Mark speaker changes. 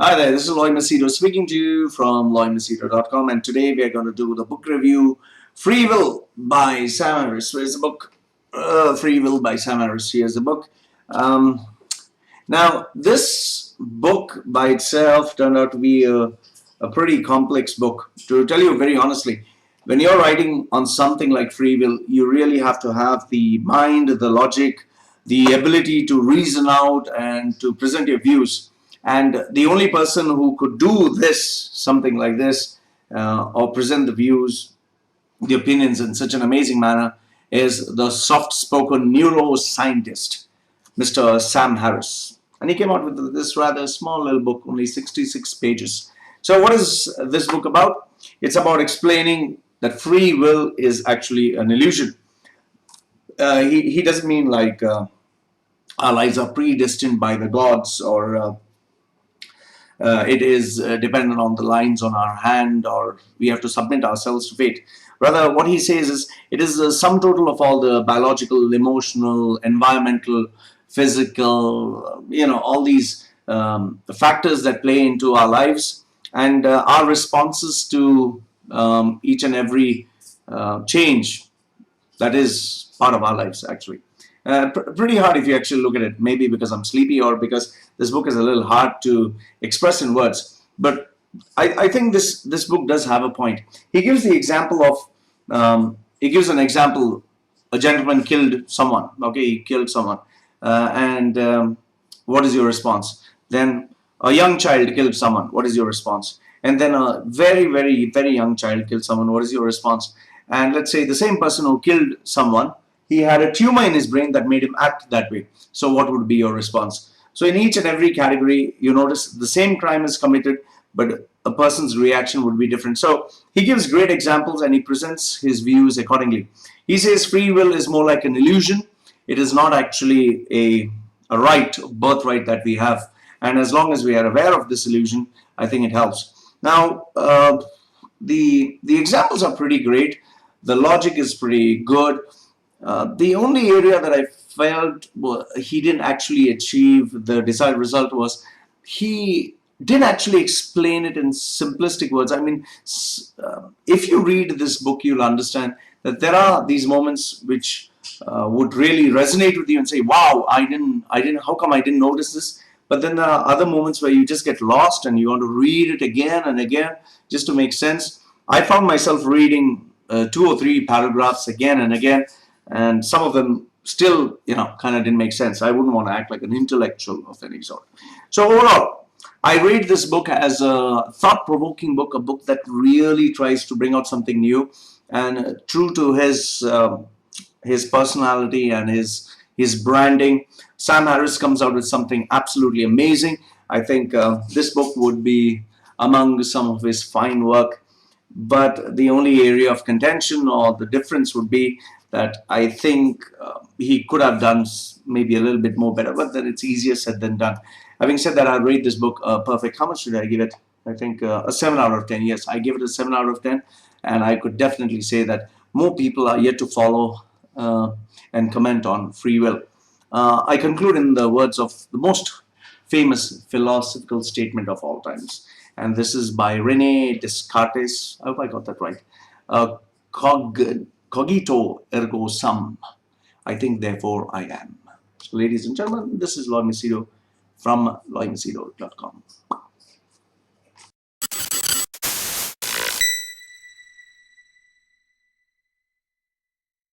Speaker 1: Hi there, this is Loy Machedo speaking to you from loymachedo.com, and today we are going to do the book review Free Will by Sam Harris. Where's the book? Free Will by Sam Harris. Here's the book. Now, this book by itself turned out to be a pretty complex book. To tell you very honestly, when you're writing on something like free will, you really have to have the mind, the logic, the ability to reason out and to present your views. And the only person who could do this, something like this, or present the views, the opinions in such an amazing manner, is the soft-spoken neuroscientist, Mr. Sam Harris. And he came out with this rather small little book, only 66 pages. So what is this book about? It's about explaining that free will is actually an illusion. He doesn't mean like our lives are predestined by the gods, or it is dependent on the lines on our hand, or we have to submit ourselves to fate. Rather, what he says is it is the sum total of all the biological, emotional, environmental, physical, all these factors that play into our lives, and our responses to each and every change that is part of our lives, actually. Pretty hard if you actually look at it, maybe because I'm sleepy or because this book is a little hard to express in words. But I think this book does have a point. He gives the example of, he gives an example, a gentleman killed someone, okay, he killed someone. And what is your response? Then a young child killed someone, what is your response? And then a very, very, very young child killed someone, what is your response? And let's say the same person who killed someone, he had a tumor in his brain that made him act that way. So what would be your response? So in each and every category, you notice the same crime is committed, but a person's reaction would be different. So he gives great examples and he presents his views accordingly. He says free will is more like an illusion. It is not actually a right, birthright that we have. And as long as we are aware of this illusion, I think it helps. Now, the examples are pretty great. The logic is pretty good. The only area that I felt he didn't actually achieve the desired result was he didn't actually explain it in simplistic words. I mean, if you read this book, you'll understand that there are these moments which would really resonate with you and say, "Wow, how come I didn't notice this?" But then there are other moments where you just get lost and you want to read it again and again just to make sense. I found myself reading 2 or 3 paragraphs again and again, and some of them still, kind of didn't make sense. I wouldn't want to act like an intellectual of any sort. So overall, I rate this book as a thought-provoking book, a book that really tries to bring out something new and true to his personality and his branding. Sam Harris comes out with something absolutely amazing. I think this book would be among some of his fine work. But the only area of contention or the difference would be that I think he could have done maybe a little bit more better, but then it's easier said than done. Having said that, I rate this book perfect. How much should I give it? I think a 7 out of 10. Yes, I give it a 7 out of 10, and I could definitely say that more people are yet to follow and comment on free will. I conclude in the words of the most famous philosophical statement of all times, and this is by Rene Descartes. I hope I got that right. Cogito ergo sum. I think, therefore I am. So, ladies and gentlemen, this is Loy Machedo from loymachedo.com.